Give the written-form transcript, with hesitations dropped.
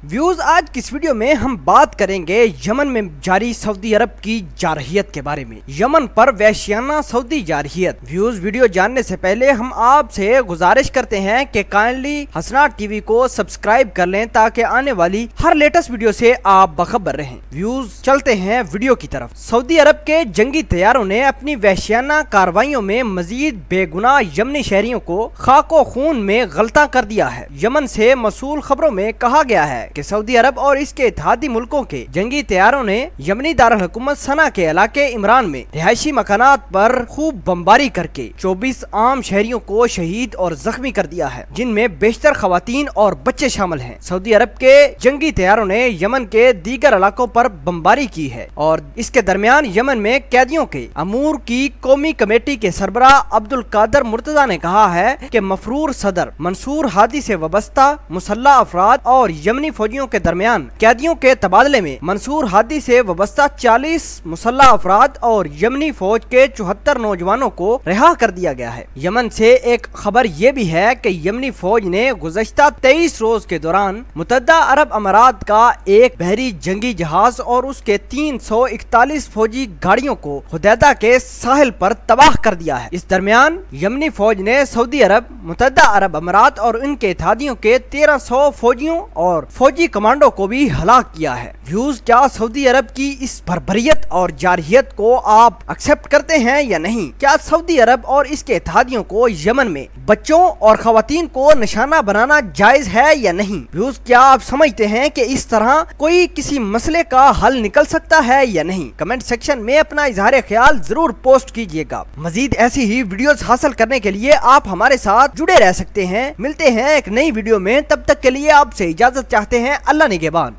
Views आज किस video में हम बात करेंगे यमन में जारी सऊदी अरब की जारहियत के बारे में। यमन पर वहशियाना सऊदी जारहियत। व्यूज वीडियो जानने से पहले हम आपसे गुजारिश करते हैं कि काइंडली हसनाट टीवी को सब्सक्राइब कर लें ताकि आने वाली हर लेटेस्ट वीडियो से आप बखबर रहें। व्यूज चलते हैं वीडियो की तरफ। सऊदी अरब के जंगी तैयारों ने अपनी वहशियाना कार्रवाइयों में मजीद बेगुनाह यमनी शहरियों को खाको खून में गलता कर दिया है। यमन से मसूल खबरों में कहा गया है कि सऊदी अरब और इसके इत्तेहादी मुल्कों के जंगी तैयारों ने यमनी दारुल हुकूमत सना के इलाके इमरान में रिहायशी मकानात पर खूब बमबारी करके 24 आम शहरियों को शहीद और जख्मी कर दिया है, जिनमें बेशतर खवातीन और बच्चे शामिल हैं। सऊदी अरब के जंगी तैयारों ने यमन के दीगर इलाकों पर बमबारी की है और इसके दरमियान यमन में कैदियों के अमूर की कौमी कमेटी के सरबरा अब्दुल कादर मुर्तजा ने कहा है कि मफरूर सदर मंसूर हादी से वाबस्ता मुसल्लह अफराद और यमनी फौजियों के दरमियान कैदियों के तबादले में मंसूर हादी से वाबस्ता 40 मुसल्लह अफराद और यमनी फौज के 74 नौजवानों को रिहा कर दिया गया है। यमन से एक खबर ये भी है कि यमनी फौज ने गुज़श्ता 23 रोज के दौरान मुत्तहदा अरब अमारात का एक बहरी जंगी जहाज और उसके 341 फौजी गाड़ियों को हुदैदा के साहिल पर तबाह कर दिया है। इस दरमियान यमनी फौज ने सऊदी अरब, मुत्तहदा अरब अमारात और उनके इत्तेहादियों के 1300 फौजियों और फौजी कमांडो को भी हलाक किया है। व्यूज, क्या सऊदी अरब की इस बर्बरियत और जारहियत को आप एक्सेप्ट करते हैं या नहीं? क्या सऊदी अरब और इसके इत्तेहादियों को यमन में बच्चों और खवातीन को निशाना बनाना जायज है या नहीं? व्यूज, क्या आप समझते हैं कि इस तरह कोई किसी मसले का हल निकल सकता है या नहीं? कमेंट सेक्शन में अपना इजहार ख्याल जरूर पोस्ट कीजिएगा। मजीद ऐसी ही वीडियोस हासिल करने के लिए आप हमारे साथ जुड़े रह सकते हैं। मिलते हैं एक नई वीडियो में, तब तक के लिए आपसे इजाजत चाहते हैं। अल्लाह निगहबान।